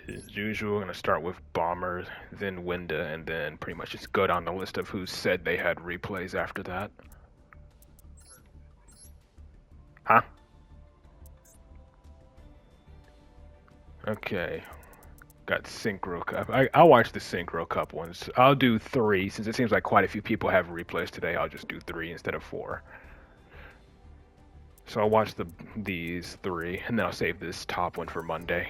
As usual, I'm gonna start with Bomber, then Winda, and then pretty much just go down the list of who said they had replays after that. Huh? Okay. Got Synchro Cup. I'll watch the Synchro Cup ones. I'll do three since it seems like quite a few people have replays today. I'll just do three instead of four. So I'll watch these three, and then I'll save this top one for Monday.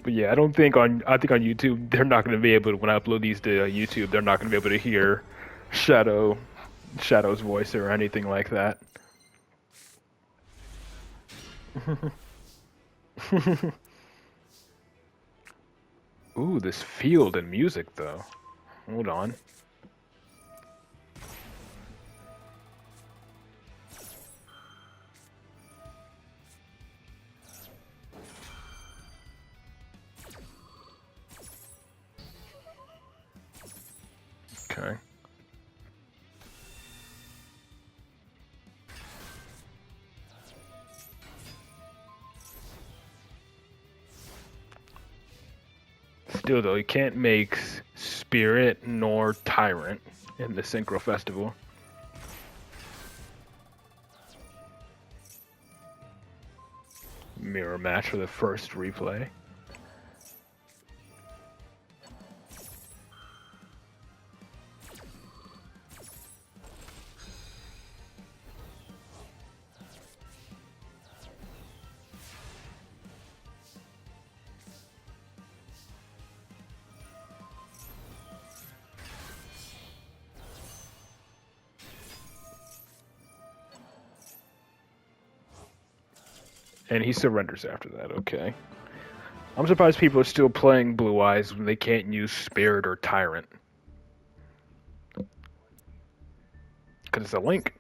But yeah, I think on YouTube they're not going to be able to, when I upload these to YouTube, they're not going to be able to hear Shadow's voice or anything like that. Ooh, this field and music though. Hold on. Okay. Still though, you can't make Spirit nor Tyrant in the Synchro Festival. Mirror match for the first replay. And he surrenders after that, okay. I'm surprised people are still playing Blue Eyes when they can't use Spirit or Tyrant. Because it's a link.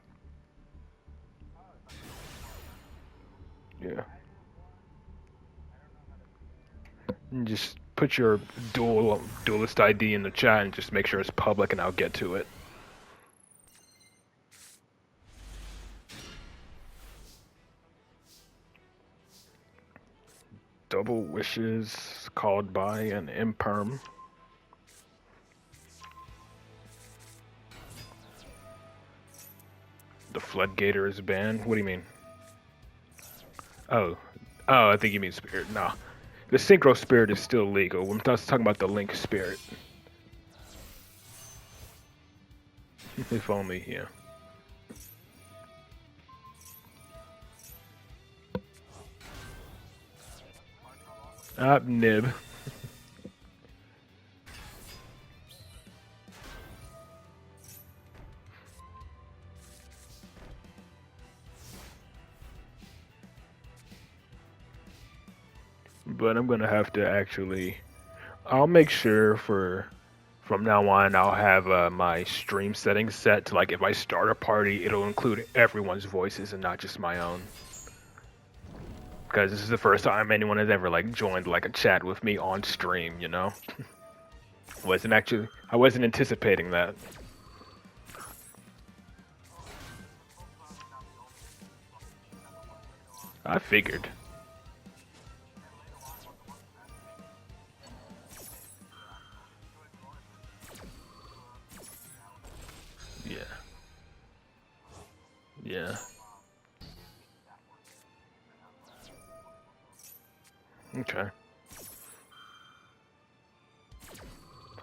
Yeah. And just put your duelist ID in the chat and just make sure it's public and I'll get to it. Double Wishes called by an Imperm. The Floodgator is banned? What do you mean? Oh. Oh, I think you mean Spirit. Nah. The Synchro Spirit is still legal. I'm talking about the Link Spirit. If only, yeah. Nib. But I'm gonna have to actually. I'll make sure from now on I'll have my stream settings set to like if I start a party, it'll include everyone's voices and not just my own. Because this is the first time anyone has ever like joined like a chat with me on stream, you know. I wasn't anticipating that. I figured. Yeah. Yeah. Okay.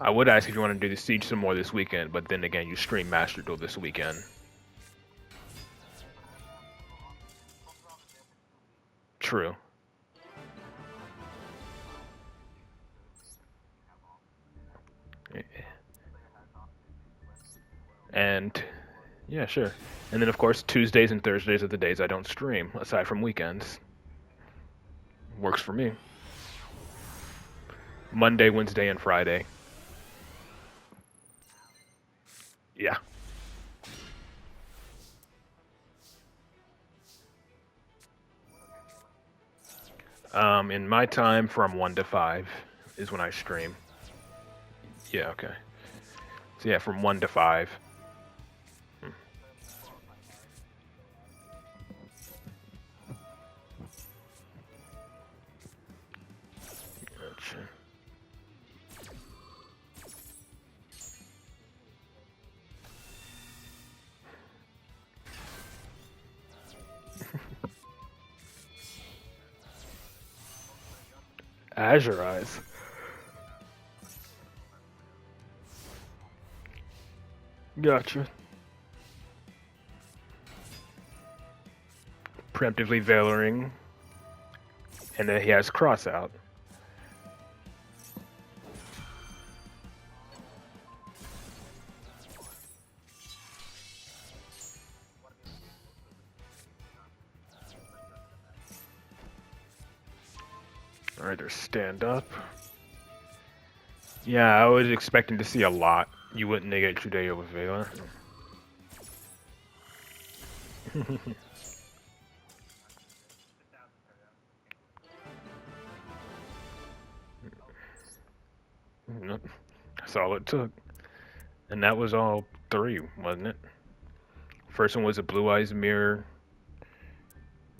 I would ask if you want to do the Siege some more this weekend, but then again, you stream Master Duel this weekend. True. And yeah, sure. And then of course Tuesdays and Thursdays are the days I don't stream, aside from weekends. Works for me. Monday, Wednesday, and Friday. Yeah. In my time, from 1 to 5 is when I stream. Yeah, okay. So yeah, from 1 to 5. Azure Eyes. Gotcha. Preemptively Veiling, and then he has Cross out. Alright, there's stand up. Yeah, I was expecting to see a lot. You wouldn't negate Trudeo with Veiler. Nope. That's all it took. And that was all three, wasn't it? First one was a Blue Eyes Mirror,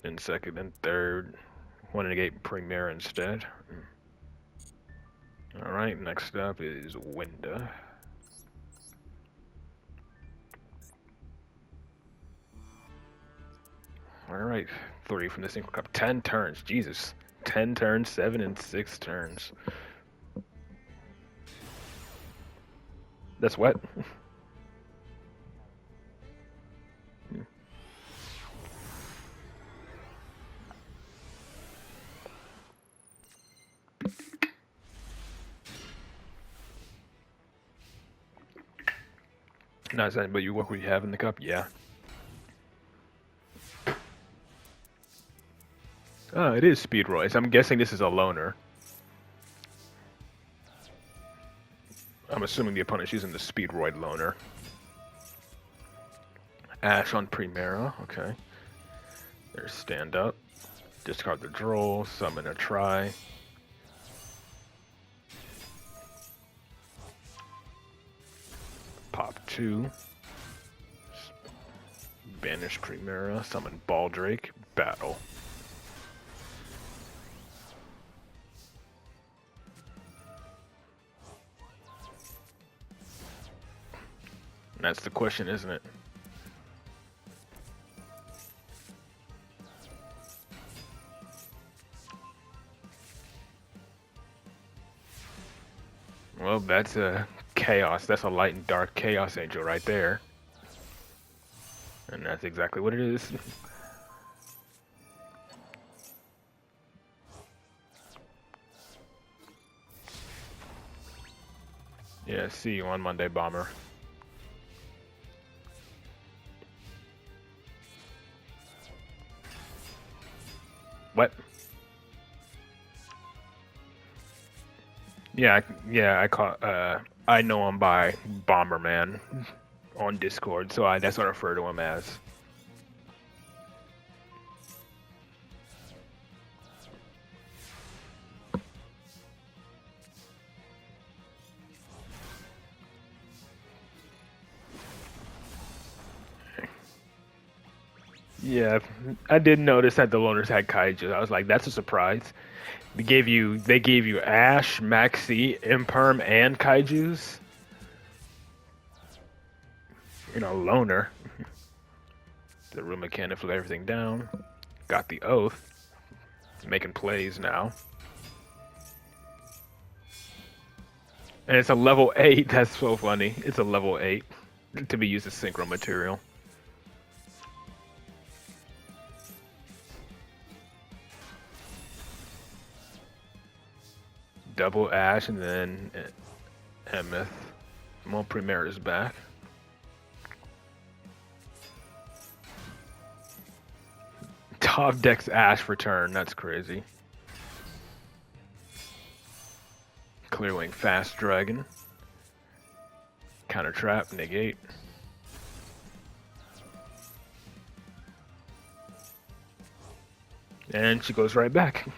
then second and third. One negate Premier instead. Alright, next up is Winda. Alright, 3 from the Synchro Cup. 10 turns, Jesus. 10 turns, 7 and 6 turns. That's what? Not saying, but you what we have in the cup? Yeah. Oh, it is Speed Royce. I'm guessing this is a loner. I'm assuming the opponent's using the Speedroid loner. Ash on Primera, okay. There's stand up. Discard the Droll, summon a Try. Pop 2. Banish Primera, summon Baldrake, battle. That's the question, isn't it? Well, that's a chaos. That's a light and dark chaos angel right there. And that's exactly what it is. Yeah, see you on Monday, Bomber. What? Yeah, I know him by Bomberman on Discord, so that's what I refer to him as. Yeah, I did notice that the loners had kaiju. I was like, that's a surprise. They gave you Ash, Maxi, Imperm, and kaijus. You know, loner. The room mechanic flip everything down. Got the oath. Making plays now. And it's a level 8. That's so funny. It's a level 8 to be used as synchro material. Double Ash and then Emeth. Well, Primera's back. Top decks Ash for turn. That's crazy. Clearwing Fast Dragon. Counter Trap, negate. And she goes right back.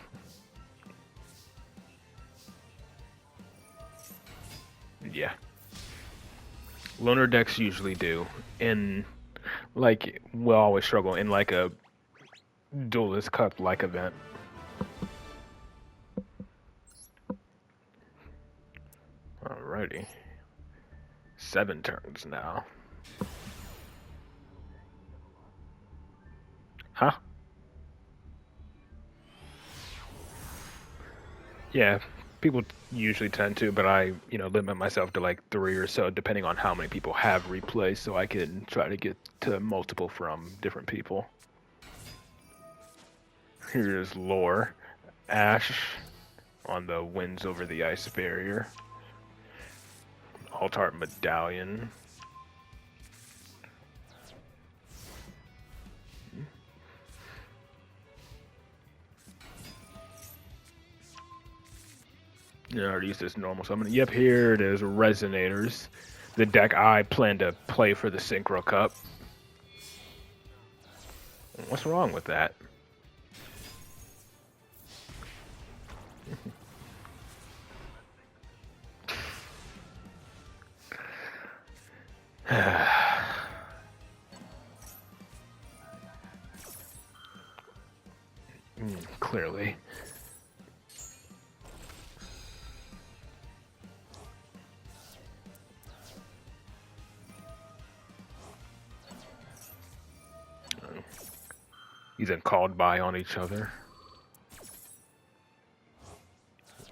Yeah. Loner decks usually do. In, like, we'll always struggle in, like, a Duelist Cup-like event. Alrighty. 7 turns now. Huh? Yeah, people usually tend to, but I, limit myself to like 3 or so, depending on how many people have replays, so I can try to get to multiple from different people. Here's lore. Ash on the Winds Over the Ice barrier. Altar medallion. I already used this normal summon. Yep, here it is. Resonators. The deck I plan to play for the Synchro Cup. What's wrong with that? Clearly. He's then called by on each other.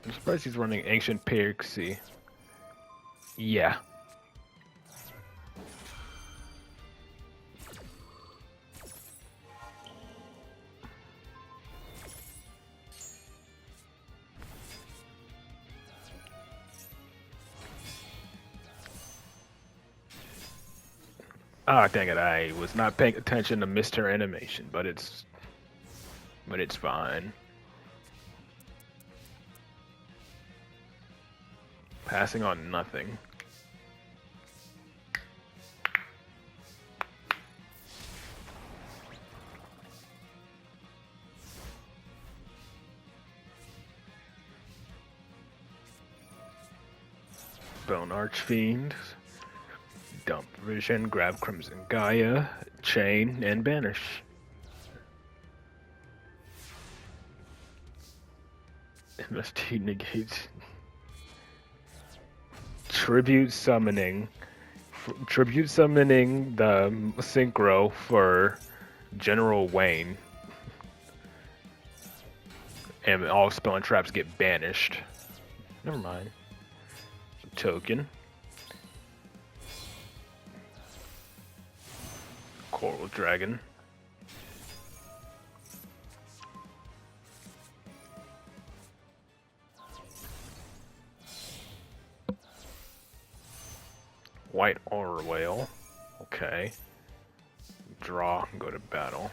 I'm surprised he's running Ancient Pixie. Yeah. Ah, dang it! I was not paying attention to Mr. Animation, but it's fine. Passing on nothing. Bone Archfiend. Dump Vision, grab Crimson Gaia, chain, and banish. MST negates. Tribute summoning the Synchro for General Wayne. And all spell and traps get banished. Never mind. Token. Coral Dragon. White Aura Whale. Okay. Draw, go to battle.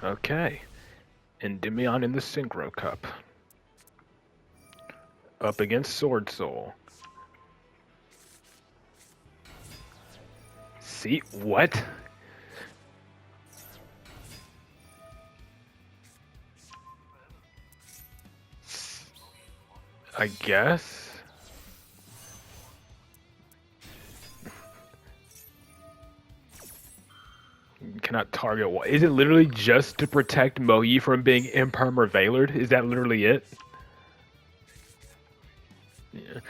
Okay. Endymion in the Synchro Cup. Up against Sword Soul. See, what? I guess. Cannot target what? Is it literally just to protect Moyi from being imperm or Veilered? Is that literally it? Yeah.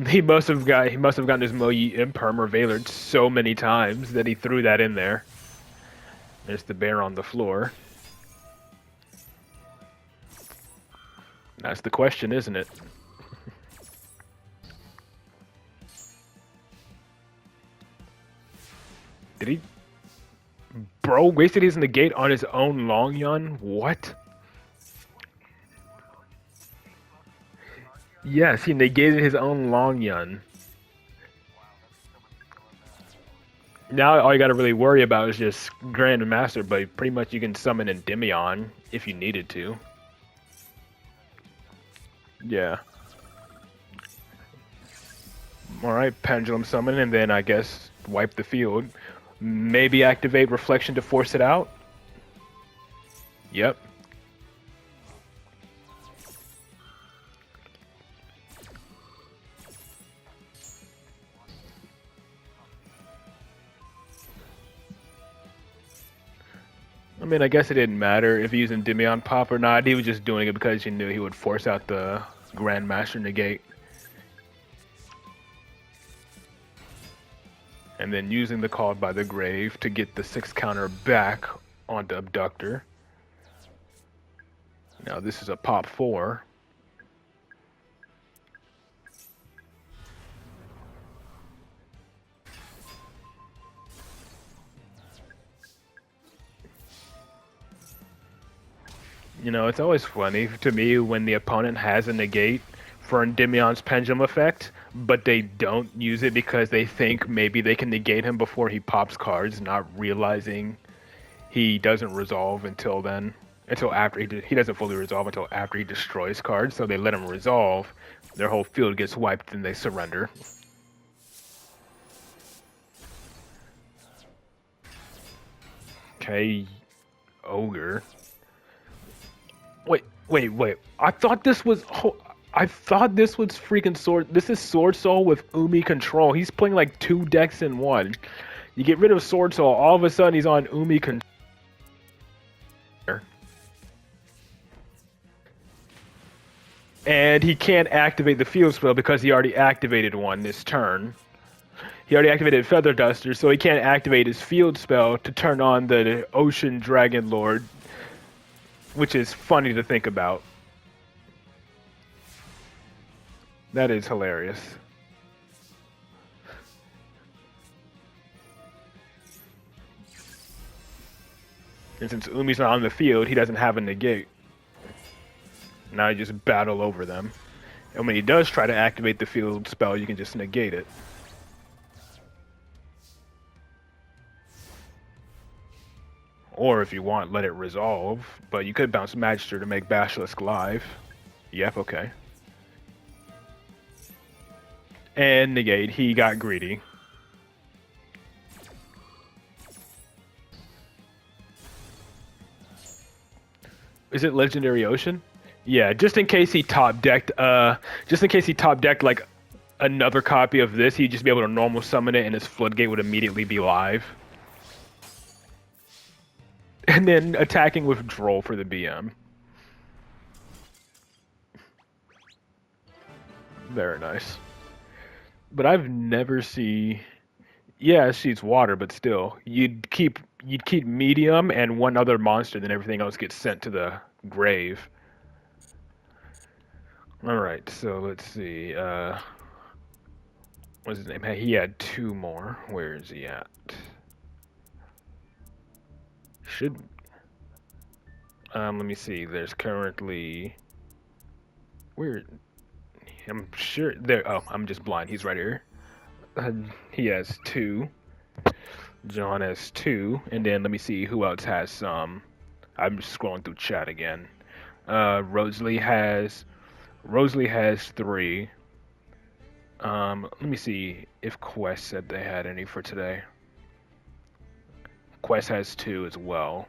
He must have gotten his Moyi imperm or Veilered so many times that he threw that in there. There's the bear on the floor. That's the question, isn't it? Did he? Bro wasted his negate on his own Long Yun? What? Yes, he negated his own Long Yun. Now all you gotta really worry about is just Grand Master, but pretty much you can summon Endymion if you needed to. Yeah. Alright, Pendulum Summon, and then I guess wipe the field. Maybe activate Reflection to force it out? Yep. I mean, I guess it didn't matter if he used Endymion Pop or not. He was just doing it because he knew he would force out the Grandmaster negate. And then using the Called by the Grave to get the 6 counter back onto Abductor. Now this is a pop 4. You know, it's always funny to me when the opponent has a negate for Endymion's Pendulum effect, but they don't use it because they think maybe they can negate him before he pops cards, not realizing he doesn't resolve until then. Until after he doesn't fully resolve until after he destroys cards, so they let him resolve. Their whole field gets wiped and they surrender. Okay, Ogre. Wait. I thought this was freaking Sword. This is Sword Soul with Umi control. He's playing like 2 decks in one. You get rid of Sword Soul, all of a sudden he's on Umi control. And he can't activate the field spell because he already activated one this turn. He already activated Feather Duster, so he can't activate his field spell to turn on the Ocean Dragon Lord, which is funny to think about. That is hilarious. And since Umi's not on the field, he doesn't have a negate. Now you just battle over them. And when he does try to activate the field spell, you can just negate it. Or if you want, let it resolve. But you could bounce Magister to make Basilisk live. Yep, okay. And negate, he got greedy. Is it Legendary Ocean? Yeah, just in case he top decked like another copy of this, he'd just be able to normal summon it and his Floodgate would immediately be live. And then attacking with Droll for the BM. Very nice. But I've never seen. Yeah, she's water, but still, you'd keep medium and one other monster, then everything else gets sent to the grave. All right, so let's see. What's his name? He had 2 more. Where is he at? Should. Let me see. There's currently. Where? I'm sure there. Oh, I'm just blind. He's right here. He has 2. John has 2, and then let me see who else has some. I'm just scrolling through chat again. Rosalie has 3. Let me see if Quest said they had any for today. Quest has 2 as well.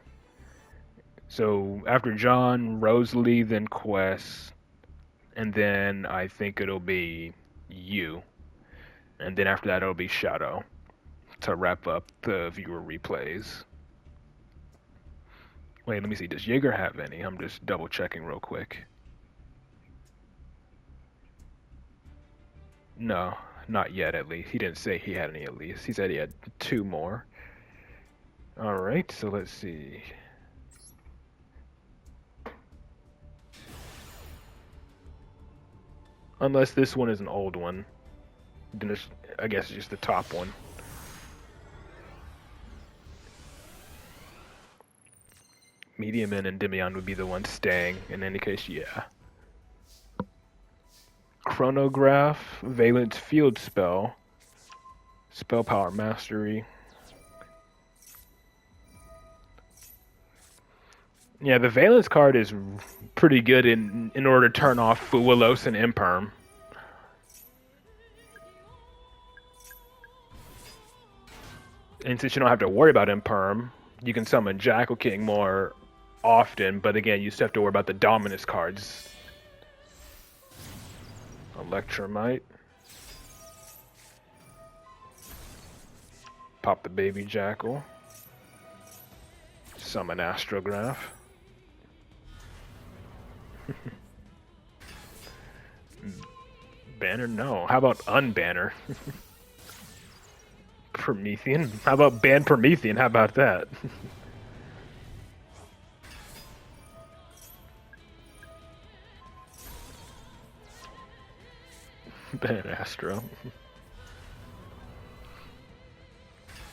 So after John, Rosalie, then Quest, and then I think it'll be you. And then after that it'll be Shadow to wrap up the viewer replays. Wait, let me see. Does Jaeger have any? I'm just double checking real quick. No, not yet at least. He didn't say he had any at least. He said he had 2 more. Alright, so let's see. Unless this one is an old one. Then I guess it's just the top one. Medium and Endymion would be the ones staying. In any case, yeah. Chronograph, Valence Field Spell, Spell Power Mastery. Yeah, the Valence card is pretty good in order to turn off Fuelos and Imperm. And since you don't have to worry about Imperm, you can summon Jackal King more often, but again, you still have to worry about the Dominus cards. Electromite. Pop the baby Jackal. Summon Astrograph. Banner? No. How about unbanner? Promethean? How about ban Promethean? How about that? Ban Astro.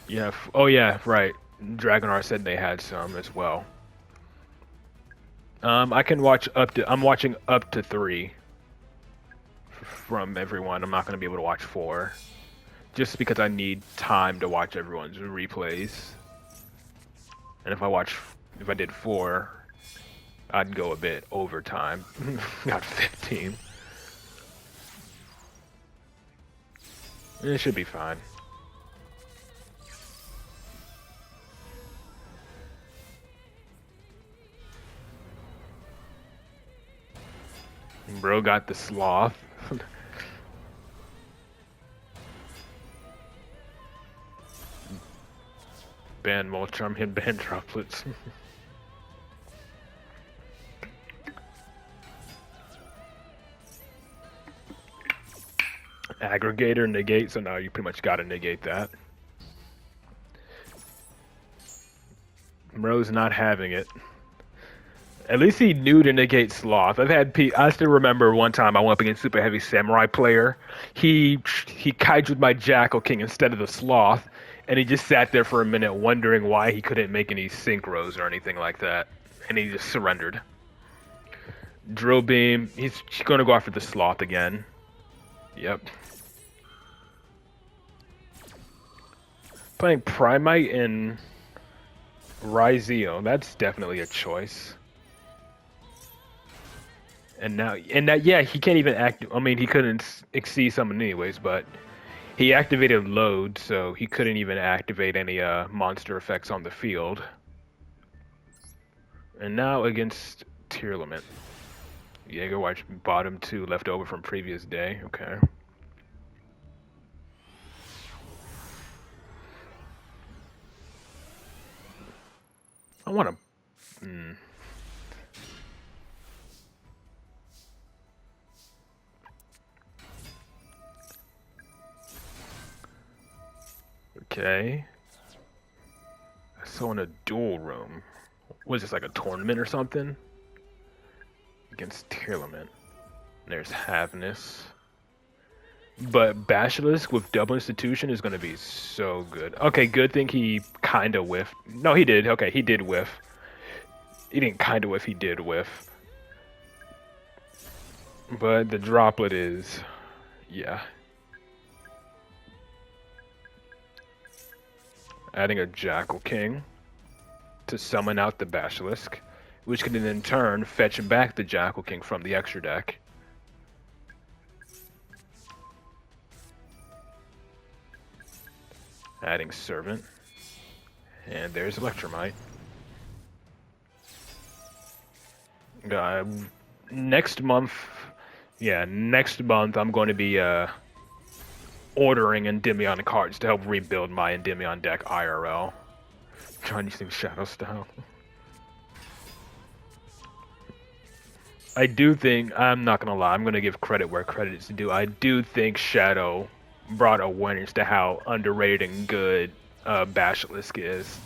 Yeah. Oh yeah, right. Dragonar said they had some as well. I can watch up to. I'm watching up to 3 from everyone. I'm not going to be able to watch 4, just because I need time to watch everyone's replays. And if I did 4, I'd go a bit over time. Got 15. It should be fine. Bro got the sloth. Ban Molchar, hit ban droplets. Aggregator, negate, so now you pretty much gotta negate that. Bro's not having it. At least he knew to negate Sloth. I still remember one time I went up against Super Heavy Samurai player. He kaiju'd my Jackal King instead of the Sloth, and he just sat there for a minute wondering why he couldn't make any synchros or anything like that, and he just surrendered. Drill Beam, he's going to go after the Sloth again. Yep. Playing Primite and Ryzeo, that's definitely a choice. And yeah, he can't even he couldn't exceed summon anyways, but he activated load, so he couldn't even activate any monster effects on the field. And now against Tearlament. Jaeger Watch bottom 2 left over from previous day. Okay. I want to. Okay. So in a duel room. Was this like a tournament or something? Against Tearlament. There's Havness. But Basilisk with double institution is going to be so good. Okay, good thing he kind of whiffed. No, he did. Okay, he did whiff. He didn't kind of whiff, he did whiff. But the droplet is... yeah. Adding a Jackal King to summon out the Basilisk, which can in turn fetch back the Jackal King from the extra deck. Adding Servant. And there's Electromite. Next month I'm going to be ordering Endymion cards to help rebuild my Endymion deck IRL. Trying using Shadow Style. I do think, I'm not gonna lie, I'm gonna give credit where credit is due. I do think Shadow brought awareness to how underrated and good Basilisk is.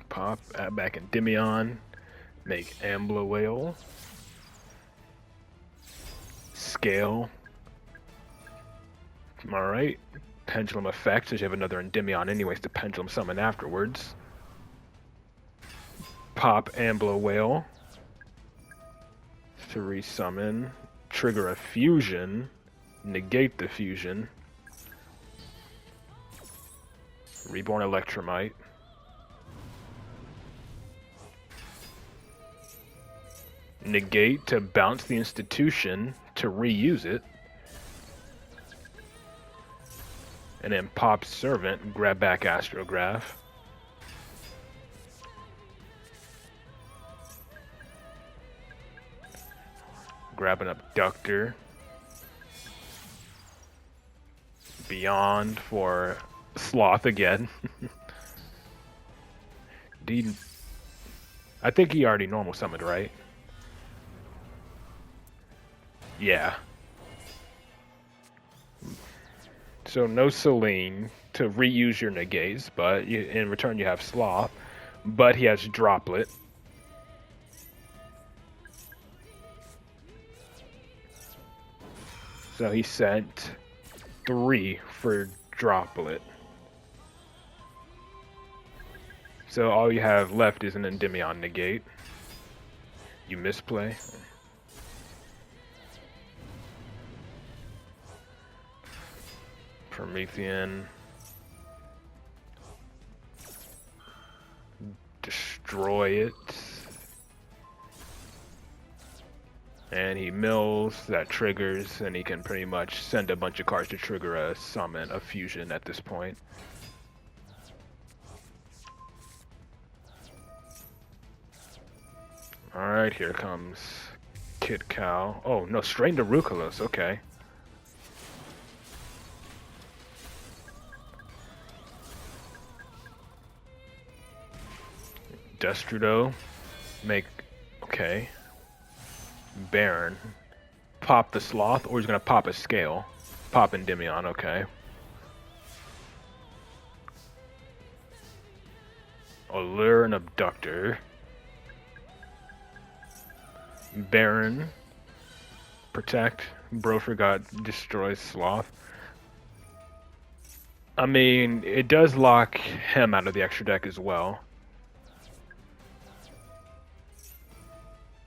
Pop, add back Endymion, make Ambler Whale, scale. Alright, Pendulum Effect, since you have another Endymion anyways to Pendulum Summon afterwards. Pop Ambler Whale to resummon, trigger a fusion, negate the fusion, Reborn Electromite. Negate to bounce the institution to reuse it. And then pop Servant, grab back Astrograph. Grab an Abductor. Beyond for Sloth again. I think he already normal summoned, right? Yeah. So no Celine to reuse your negates, but in return you have Sloth. But he has Droplet. So he sent 3 for Droplet. So all you have left is an Endymion negate. You misplay. Promethean. Destroy it. And he mills, that triggers, and he can pretty much send a bunch of cards to trigger a summon, a fusion at this point. Alright, here comes Kit Cow. Oh, no, Strain to Rucolos, okay. Destrudo, make, okay. Baron, pop the Sloth, or he's gonna pop a Scale. Pop Endymion, okay. Allure and Abductor. Baron, protect. Bro forgot, destroys Sloth. I mean, it does lock him out of the extra deck as well.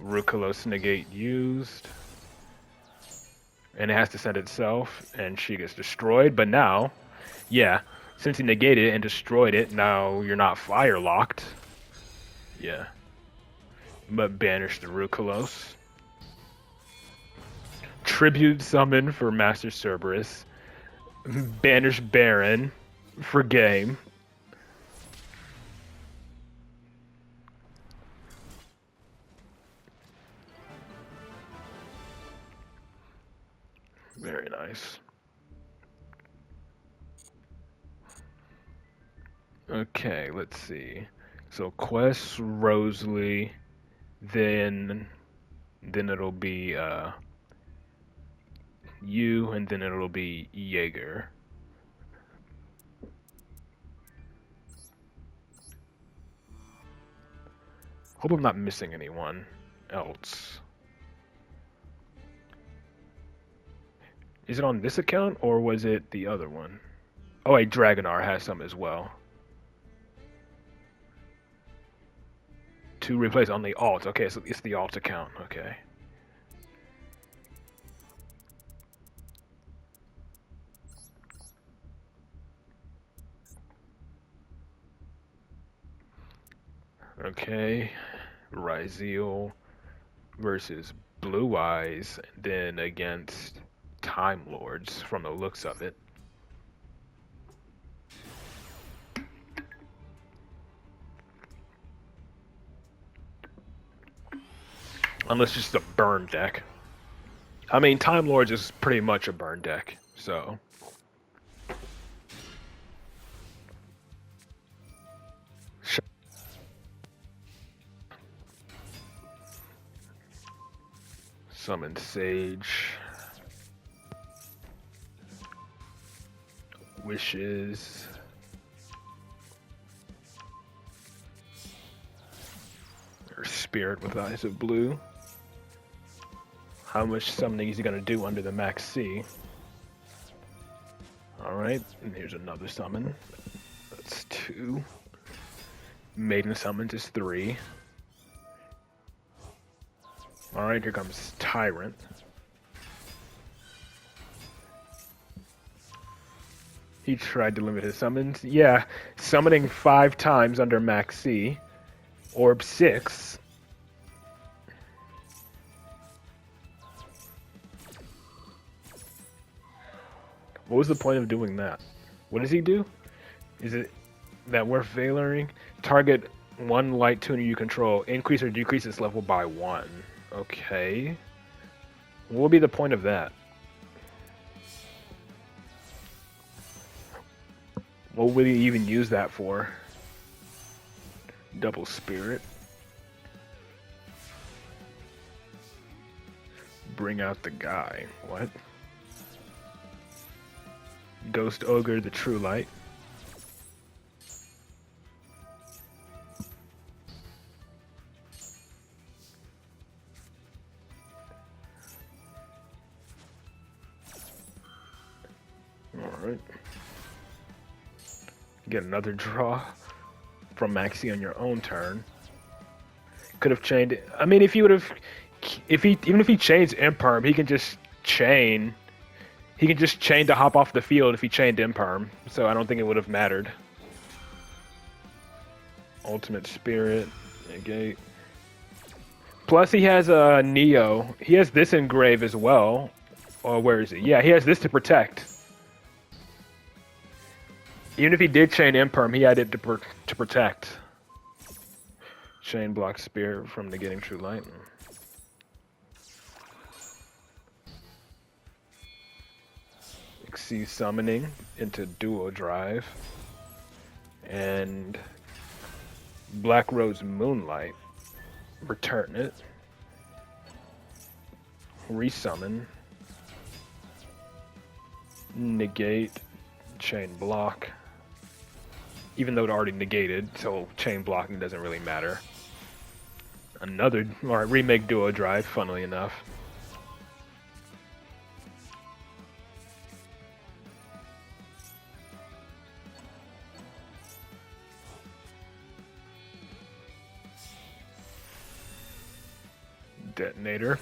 Rucolos negate used. And it has to send itself, and she gets destroyed. But now, yeah, since he negated it and destroyed it, now you're not fire locked. Yeah. But banish the Rucolos. Tribute summon for Master Cerberus. Banish Baron for game. Very nice. Okay, let's see. So Quest, Rosalie, then it'll be you, and then it'll be Jaeger. Hope I'm not missing anyone else. Is it on this account, or was it the other one? Oh wait, Dragonar has some as well. To replace on the alt. Okay, so it's the alt account. Okay. Okay. Ryzeal versus Blue Eyes, then against Time Lords from the looks of it. Unless it's just a burn deck. I mean, Time Lords is pretty much a burn deck, so. Summon Sage. Wishes. Or Spirit with Eyes of Blue. How much summoning is he gonna do under the Max C? Alright, and here's another summon. That's 2. Maiden summons is 3. Alright, here comes Tyrant. He tried to limit his summons. Yeah, summoning 5 times under Max C. Orb 6. What was the point of doing that? What does he do? Is it that we're failing? Target 1 light tuner you control. Increase or decrease its level by 1. Okay. What will be the point of that? What would he even use that for? Double spirit. Bring out the guy. What? Ghost Ogre, the True Light. Alright. Get another draw from Maxi on your own turn. Could have chained it. I mean, if he would have, even if he chains Imperm, he can just chain. He can just chain to hop off the field if he chained Imperm. So I don't think it would have mattered. Ultimate Spirit, negate. Plus he has a Neo. He has this engrave as well. Or where is he? Yeah, he has this to protect. Even if he did chain Imperm, he had it to protect. Chain block Spirit from negating True Light. Exceed summoning into Duel Drive. And Black Rose Moonlight. Return it. Resummon. Negate. Chain block. Even though it already negated, so chain blocking doesn't really matter. Another, alright, remake Duo Drive, funnily enough. Detonator.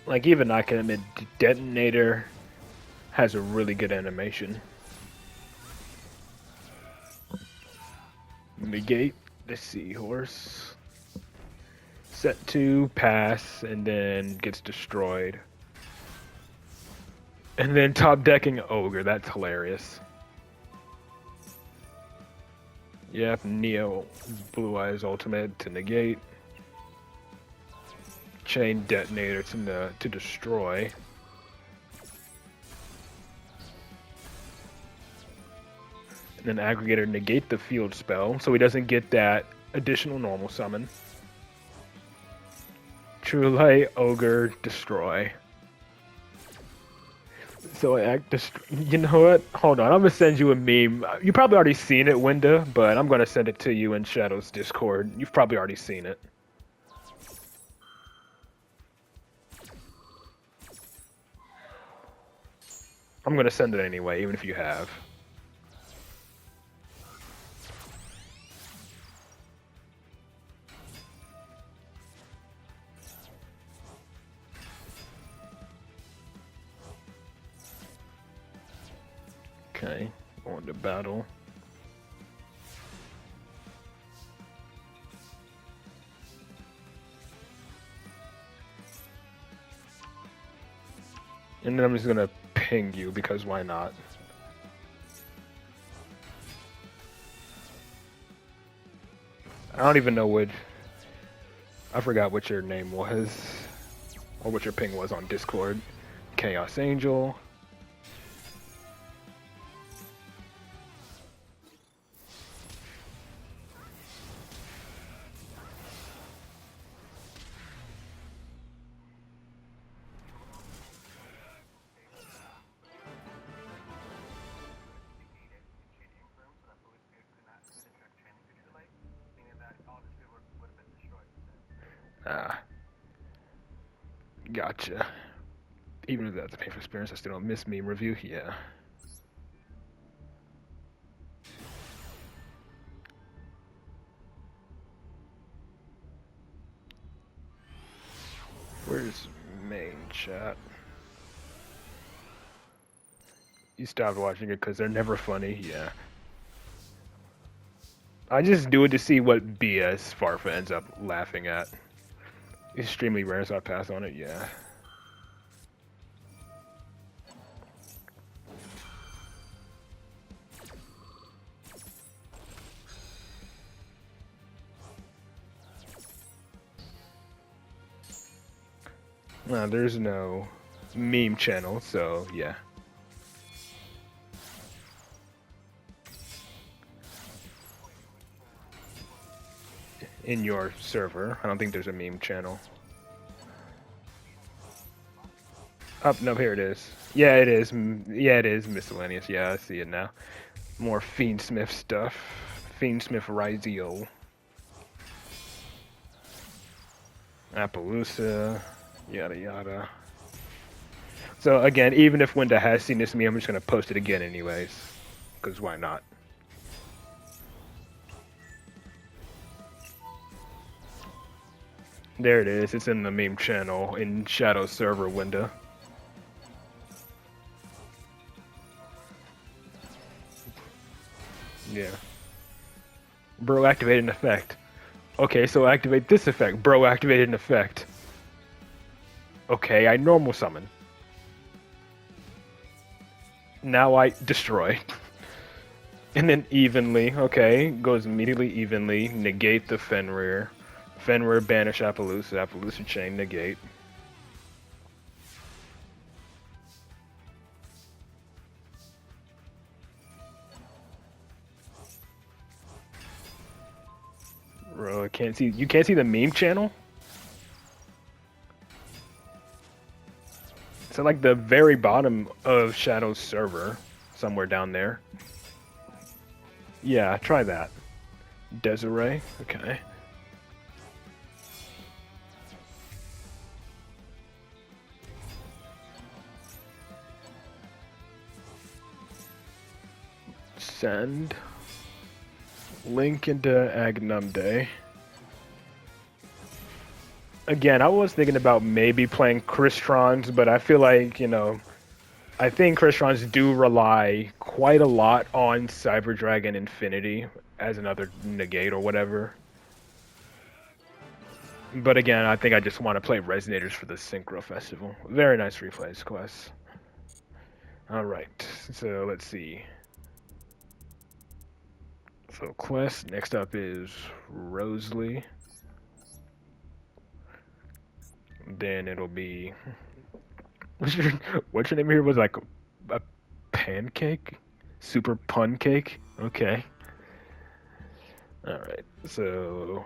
Like, even I can admit, Detonator has a really good animation. Negate the Seahorse. Set 2, pass, and then gets destroyed. And then top decking Ogre, that's hilarious. Yep, Neo Blue Eyes Ultimate to negate. Chain Detonator to destroy. And then Aggregator negate the field spell, so he doesn't get that additional normal summon. True Light, Ogre, destroy. So you know what? Hold on, I'm gonna send you a meme. You probably already seen it, Winda, but I'm gonna send it to you in Shadow's Discord. You've probably already seen it. I'm gonna send it anyway, even if you have. Okay, on to battle. And then I'm just gonna ping you because why not? I don't even know what. I forgot what your name was, or what your ping was on Discord. Chaos Angel. Gotcha. Even if that's a painful experience, I still don't miss meme review. Yeah. Where's main chat? You stopped watching it because they're never funny. Yeah. I just do it to see what BS Farfa ends up laughing at. Extremely rare, so I pass on it. Yeah. No, there's no meme channel, so yeah. in your server. I don't think there's a meme channel. Oh, no, here it is. Yeah, it is. Yeah, it is miscellaneous. Yeah, I see it now. More Fiendsmith stuff. Fiendsmith Rizio. Appaloosa. Yada yada. So again, even if Winda has seen this meme, I'm just gonna post it again anyways. Because why not? There it is. It's in the meme channel in Shadow server window. Yeah. Bro activated an effect. Okay, so activate this effect. Bro activated an effect. Okay, I normal summon. Now I destroy. And then evenly, okay, goes immediately evenly, negate the Fenrir. Fenrir banish Appaloosa, Appaloosa chain, negate. Bro, I can't see, you can't see the meme channel? It's at like the very bottom of Shadow's server, somewhere down there. Yeah, try that. Desiree, okay. Send. Link into Agnumde. Again, I was thinking about maybe playing Cristrons, but I feel like, you know, I think Cristrons do rely quite a lot on Cyber Dragon Infinity as another negate or whatever. But again, I think I just want to play Resonators for the Synchro Festival. Very nice replays, Quest. Alright, so let's see. So Quest, next up is Rosalie. Then it'll be... What's your name here? Was like a pancake? Super pun cake? Okay. Alright, so...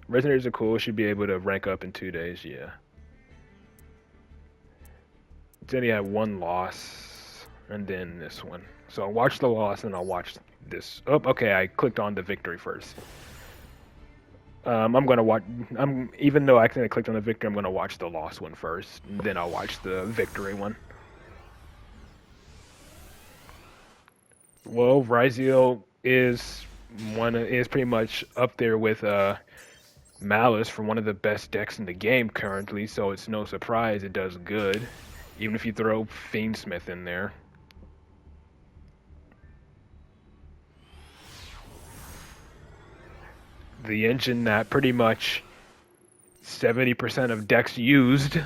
Resonators are cool, should be able to rank up in 2 days, yeah. Then he had one loss, and then this one. So I'll watch the loss, and I'll watch this. Oh, okay, I clicked on the victory first. I'm gonna watch. Even though I accidentally clicked on the victory, I'm gonna watch the loss one first, and then I'll watch the victory one. Well, Rizio is pretty much up there with Malice for one of the best decks in the game currently, so it's no surprise it does good, even if you throw Fiendsmith in there. The engine that pretty much 70% of decks used.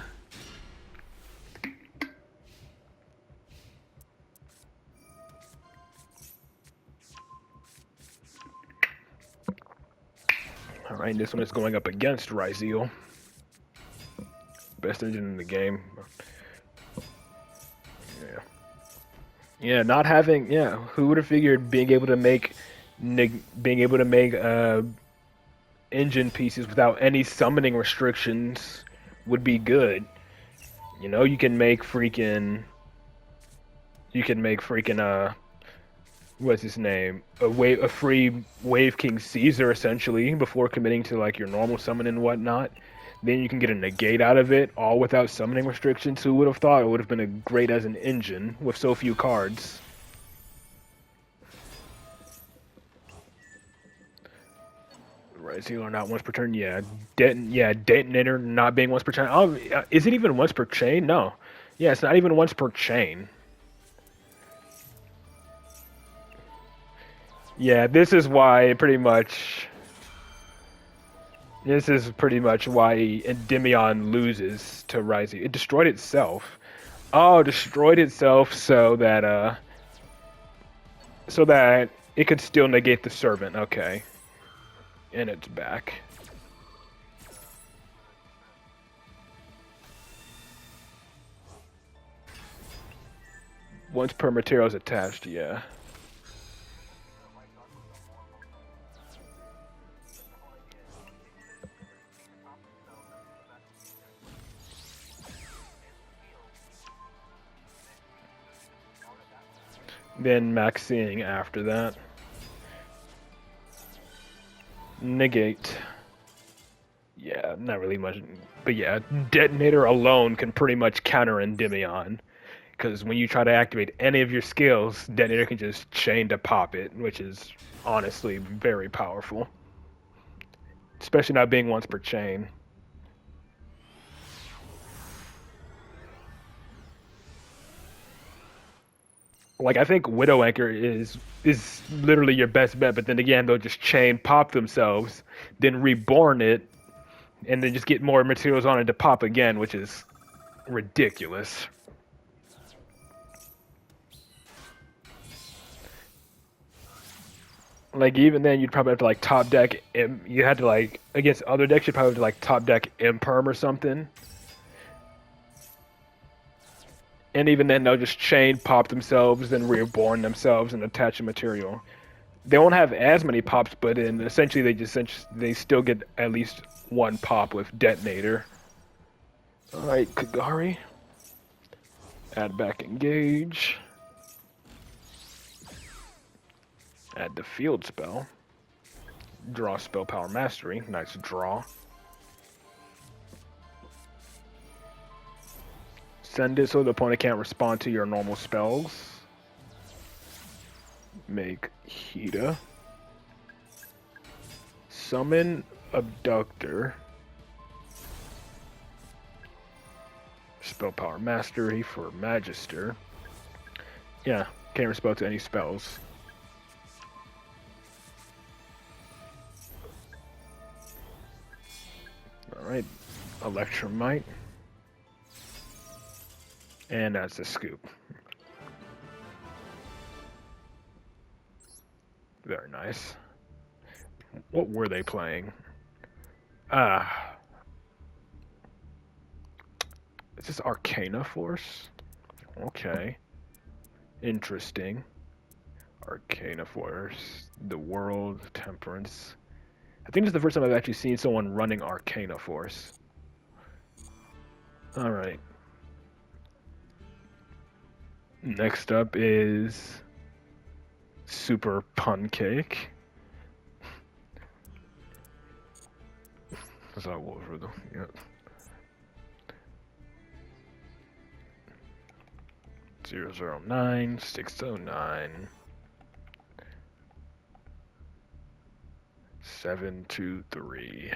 Alright, this one is going up against Rizio. Best engine in the game. Yeah. Yeah, not having, yeah, who would have figured being able to make engine pieces without any summoning restrictions would be good. You know, you can make freaking what's his name? A free Wave King Caesar essentially before committing to like your normal summon and whatnot. Then you can get a negate out of it, all without summoning restrictions. Who would have thought it would have been a great as an engine with so few cards? Right, Sealer not once per turn. Yeah, Detonator not being once per turn. Oh, is it even once per chain? No. Yeah, it's not even once per chain. Yeah, this is pretty much why Endymion loses to Rizio. It destroyed itself. Oh, destroyed itself so that it could still negate the servant. Okay. And it's back. Once per material is attached, yeah. Then maxing after that. Negate. Yeah, not really much. But yeah, Detonator alone can pretty much counter Endymion. Because when you try to activate any of your skills, Detonator can just chain to pop it, which is honestly very powerful. Especially not being once per chain. Like I think Widow Anchor is literally your best bet, but then again they'll just chain pop themselves, then reborn it, and then just get more materials on it to pop again, which is ridiculous. Like even then, you'd probably have to like top deck. You had to like against other decks, you'd probably have to like top deck Imperm or something. And even then, they'll just chain pop themselves, then reborn themselves and attach a material. They won't have as many pops, but in essentially they still get at least one pop with Detonator. All right, Kagari. Add back engage. Add the field spell. Draw spell power mastery. Nice draw. Send it so the opponent can't respond to your normal spells. Make Hida. Summon Abductor. Spell power mastery for Magister. Yeah, can't respond to any spells. Alright, Electromite. And that's the scoop. Very nice. What were they playing? Is this Arcana Force? Okay. Interesting. Arcana Force. The World, Temperance. I think this is the first time I've actually seen someone running Arcana Force. Alright. Next up is Super Pancake. Is that what for the yep. 009 609 723.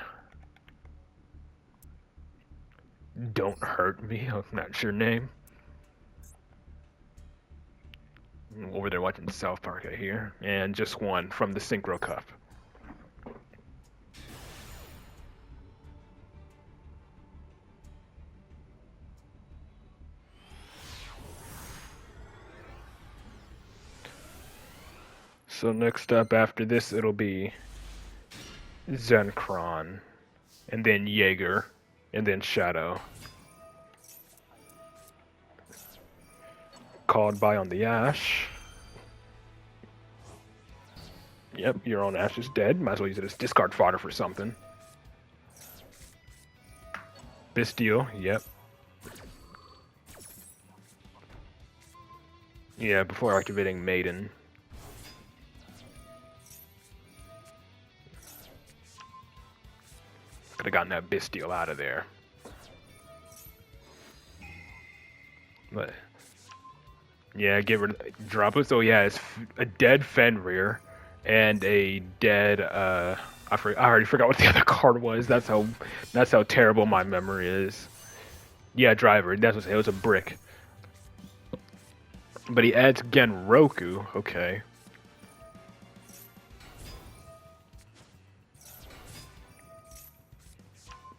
Don't hurt me. That's your name. Over there watching South Park, I hear. And just one from the Synchro Cup. So next up after this, it'll be Zenkron, and then Jaeger, and then Shadow. Called by on the Ash. Yep, your own Ash is dead. Might as well use it as discard fodder for something. Bistio, yep. Yeah, before activating Maiden. Could have gotten that Bistio out of there. But yeah, get rid of drop it. So yeah, it's a dead Fenrir and a dead I already forgot what the other card was. That's how terrible my memory is. Yeah, driver. That's what it was, a brick. But he adds Genroku. Okay.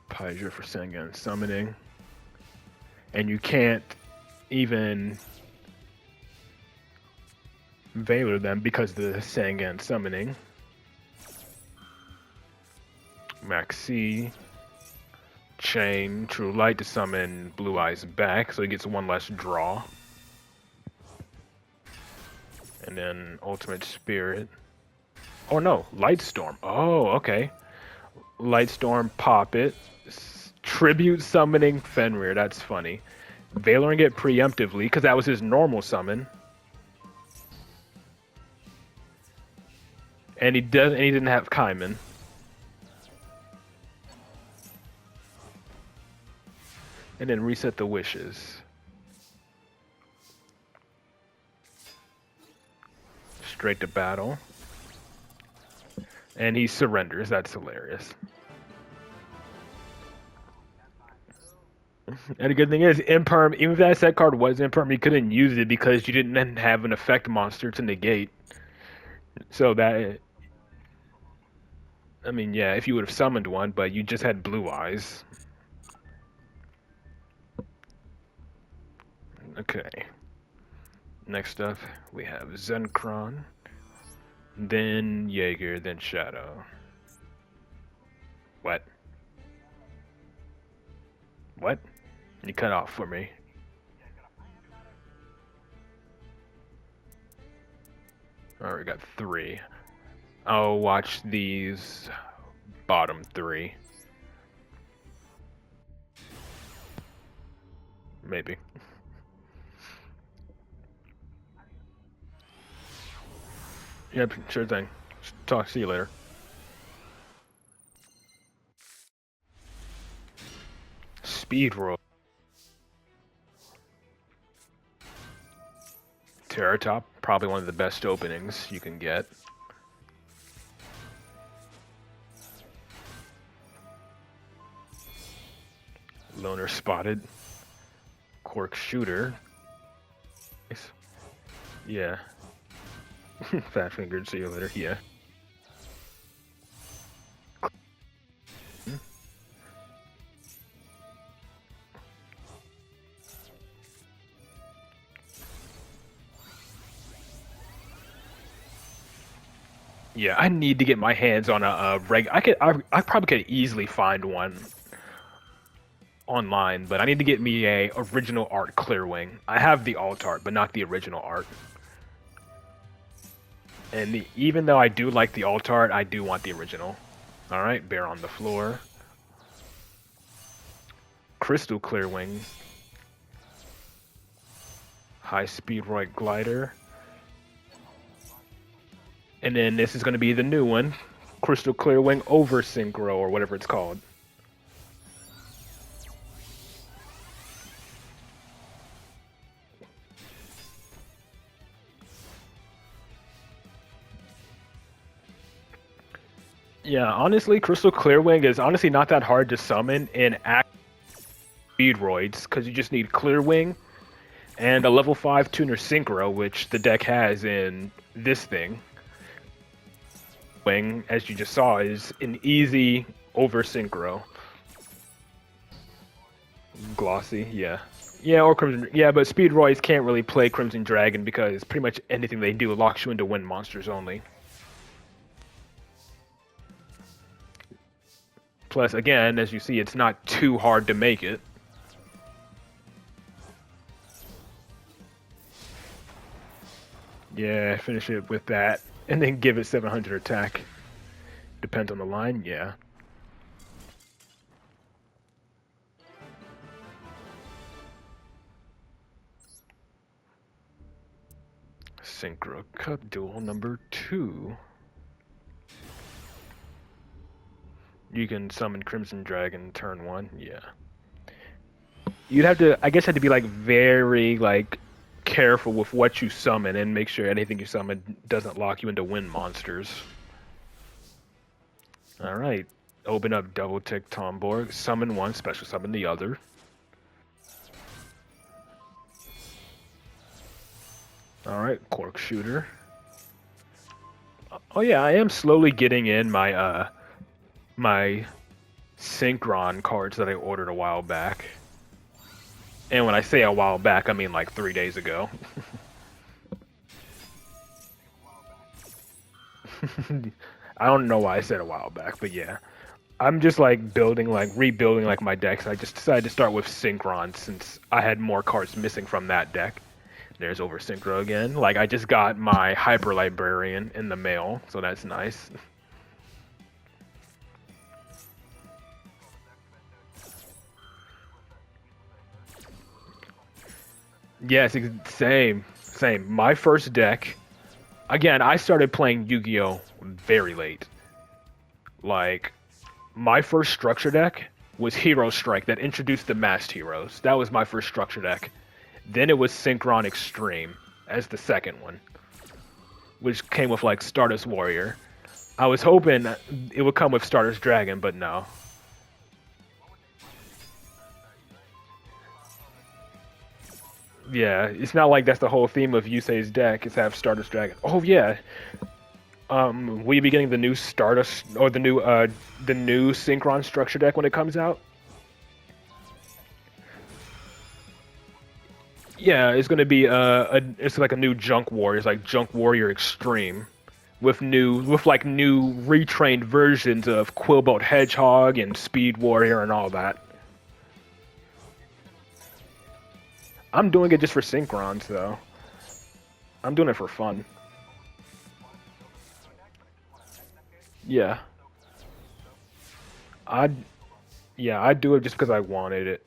Paija for Sengen summoning. And you can't even Valor them because the Sengen summoning. Maxi. Chain. True Light to summon Blue Eyes back, so he gets one less draw. And then Ultimate Spirit. Oh no, Lightstorm. Oh, okay. Lightstorm, pop it. Tribute summoning Fenrir. That's funny. Valoring it preemptively, because that was his normal summon. And he didn't have Kaiman. And then reset the wishes. Straight to battle. And he surrenders. That's hilarious. And the good thing is, Imperm, even if that set card was Imperm, you couldn't use it because you didn't have an effect monster to negate. So that, I mean, yeah, if you would have summoned one, but you just had blue eyes. Okay. Next up, we have Zenkron, then Jaeger, then Shadow. What? What? You cut off for me. Alright, we got 3. I'll watch these bottom 3. Maybe. Yep, sure thing. Talk to you later. Speed roll. Terratop, probably one of the best openings you can get. Loner spotted. Cork shooter. Nice. Yeah. Fat fingered, see you later. Yeah. Yeah, I need to get my hands on a reg. I probably could easily find one online, but I need to get me a original art Clearwing. I have the alt art, but not the original art. And even though I do like the alt art, I do want the original. All right, bear on the floor. Crystal Clearwing. High Speed Roid Glider. And then this is going to be the new one, Crystal Clearwing over Synchro, or whatever it's called. Yeah, honestly, Crystal Clearwing is honestly not that hard to summon in Speedroids, because you just need Clearwing and a level 5 Tuner Synchro, which the deck has in this thing. Wing, as you just saw, is an easy over Synchro. Glossy, yeah. Yeah, or Crimson. Yeah, but Speedroids can't really play Crimson Dragon because pretty much anything they do locks you into wind monsters only. Plus, again, as you see, it's not too hard to make it. Yeah, finish it with that, and then give it 700 attack. Depends on the line, yeah. Synchro Cup Duel number 2. You can summon Crimson Dragon turn 1, yeah. You'd have to, I guess, have to be like very like careful with what you summon and make sure anything you summon doesn't lock you into wind monsters. All right, open up Double Tick Tomborg, summon one, special summon the other. All right, Cork Shooter. Oh yeah, I am slowly getting in my my Synchron cards that I ordered a while back. And when I say a while back, I mean like 3 days ago. I don't know why I said a while back, but yeah. I'm just like rebuilding like my decks. I just decided to start with Synchron since I had more cards missing from that deck. There's over Synchro again. Like I just got my Hyper Librarian in the mail, so that's nice. Yes, same. My first deck. Again, I started playing Yu-Gi-Oh very late. Like, my first structure deck was Hero Strike that introduced the masked heroes. That was my first structure deck. Then it was Synchron Extreme as the second one, which came with like Stardust Warrior. I was hoping it would come with Stardust Dragon, but no. Yeah, it's not like that's the whole theme of Yusei's deck, is have Stardust Dragon. Oh yeah. Will you be getting the new Stardust or the new Synchron structure deck when it comes out? Yeah, it's gonna be it's like a new Junk Warrior. It's like Junk Warrior Extreme, with like new retrained versions of Quillbolt Hedgehog and Speed Warrior and all that. I'm doing it just for Synchrons though. I'm doing it for fun. Yeah, I yeah I do it just because I wanted it.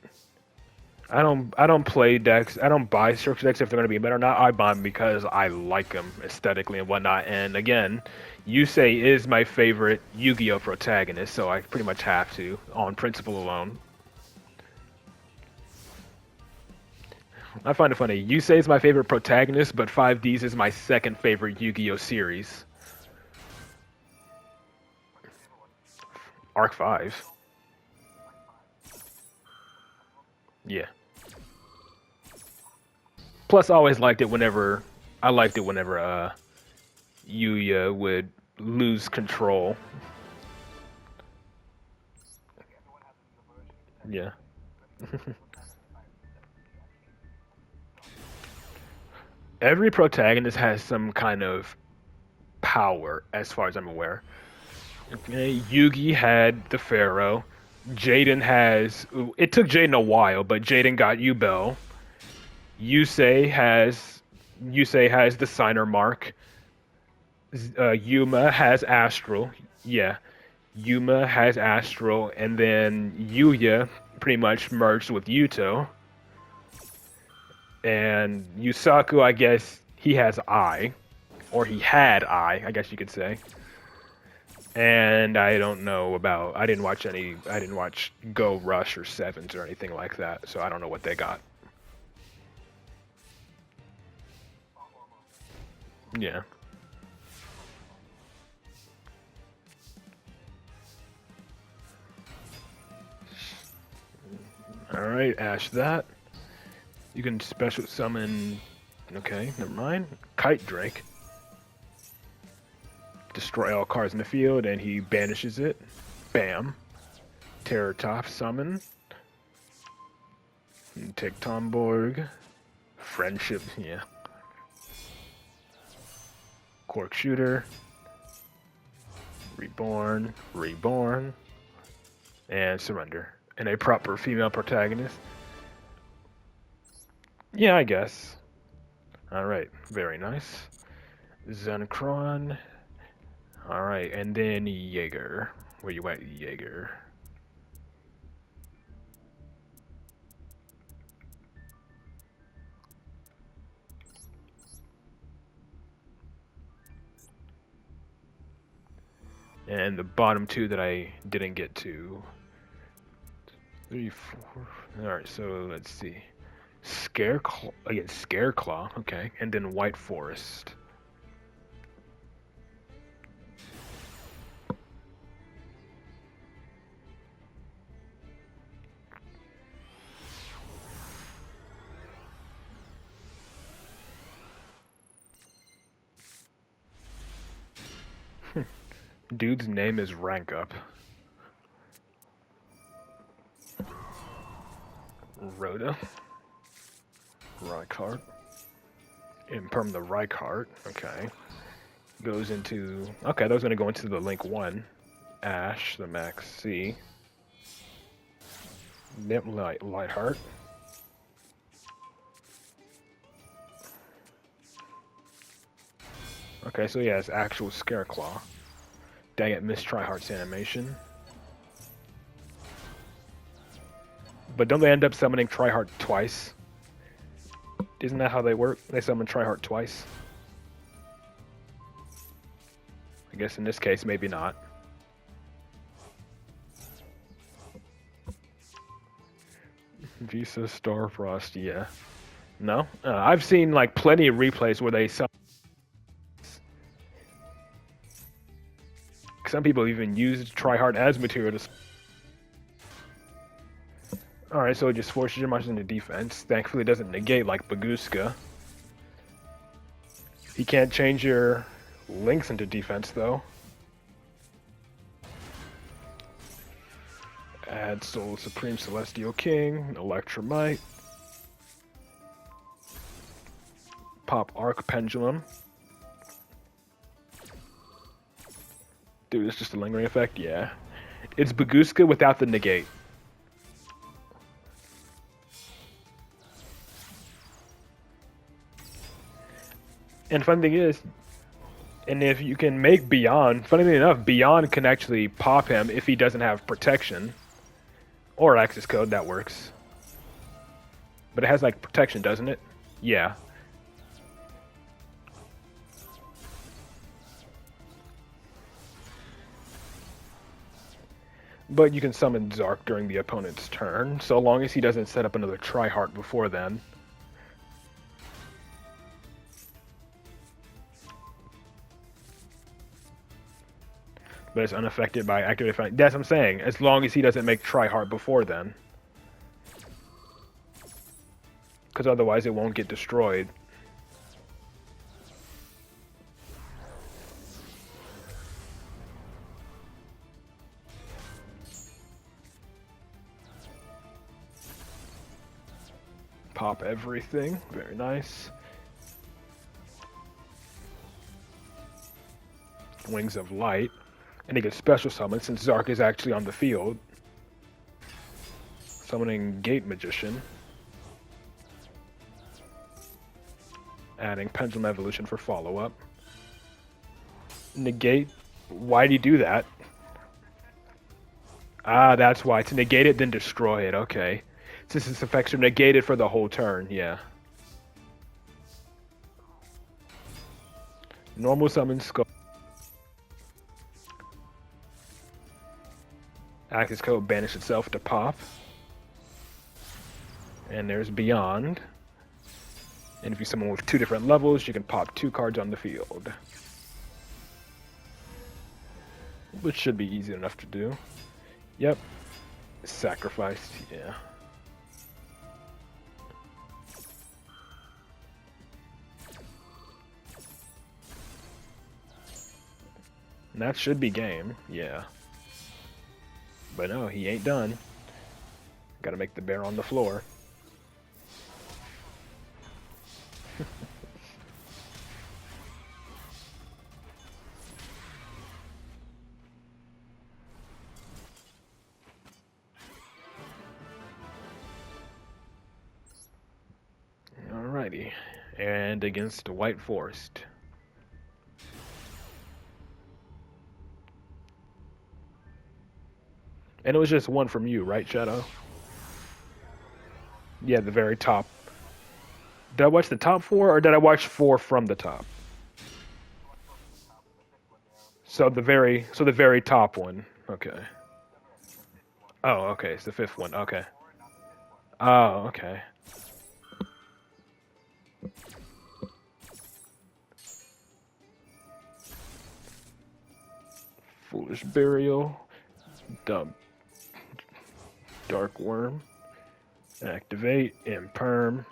I don't play decks. I don't buy structure decks if they're gonna be better or not. I buy them because I like them aesthetically and whatnot. And again, Yusei is my favorite Yu-Gi-Oh protagonist, so I pretty much have to on principle alone. I find it funny. Yusei is my favorite protagonist, but 5Ds is my second favorite Yu-Gi-Oh series. Arc 5. Yeah. Plus, I liked it whenever Yuya would lose control. Yeah. Every protagonist has some kind of power, as far as I'm aware. Okay, Yugi had the Pharaoh. Jaden has. It took Jaden a while, but Jaden got Yubel. Yusei has. Yusei has the signer mark. Yuma has Astral. Yeah, Yuma has Astral, and then Yuya pretty much merged with Yuto. And Yusaku, I guess he has I, or he had I guess you could say. And I don't know about. I didn't watch Go Rush or Sevens or anything like that, so I don't know what they got. Yeah. All right, Ash. That you can special summon. Okay, never mind. Kite Drake. Destroy all cards in the field, and he banishes it. Bam. Terror Top summon. Take Tomborg. Friendship, yeah. Cork Shooter. Reborn, and surrender. And a proper female protagonist. Yeah, I guess. Alright, very nice. Zenkron. Alright, and then Jaeger. Where you at, Jaeger? And the bottom two that I didn't get to. 3, 4. Alright, so let's see. Scareclaw. Again, Scareclaw. Okay. And then White Forest. Dude's name is Rank Up. Rhoda. Rykart. Imperm the Rykart. Okay. Goes into. Okay, that was going to go into the Link 1. Ash, the Max C. Nip Lightheart. Okay, so yeah, it's actual Scareclaw. Dang it, missed Tryhart's animation. But don't they end up summoning Tryhart twice? Isn't that how they work? They summon Tryhart twice. I guess in this case, maybe not. Visa Starfrost, yeah. No? I've seen like plenty of replays where they some people even use tryhard as material to. Alright, so it just forces your monsters into defense. Thankfully it doesn't negate like Baguska. He can't change your links into defense though. Add Soul Supreme Celestial King, Electromite. Pop Arc Pendulum. Dude, it's just a lingering effect? Yeah. It's Baguska without the negate. And funny thing is, and if you can make Beyond, funnily enough, Beyond can actually pop him if he doesn't have protection. Or access code, that works. But it has like protection, doesn't it? Yeah. But you can summon Zark during the opponent's turn, so long as he doesn't set up another Tryhard before then. But it's unaffected by active defense. That's what I'm saying. As long as he doesn't make Tryhard before then. Because otherwise it won't get destroyed. Pop everything. Very nice. Wings of Light. And he gets special summon since Zark is actually on the field. Summoning Gate Magician. Adding Pendulum Evolution for follow-up. Negate. Why do you do that? Ah, that's why. To negate it, then destroy it. Okay. Since its effects are negated for the whole turn, yeah. Normal summon Skull. Access code banish itself to pop. And there's Beyond. And if you summon with 2 different levels, you can pop 2 cards on the field. Which should be easy enough to do. Yep. Sacrificed, yeah. And that should be game, yeah. But no, he ain't done. Gotta make the bear on the floor. Alrighty. And against White Forest. And it was just 1 from you, right, Shadow? Yeah, the very top. Did I watch the top 4, or did I watch 4 from the top? So the very top one. Okay. Oh, okay. It's the 5th one. Okay. Oh, okay. Foolish Burial. Dark Worm. Activate. Imperm.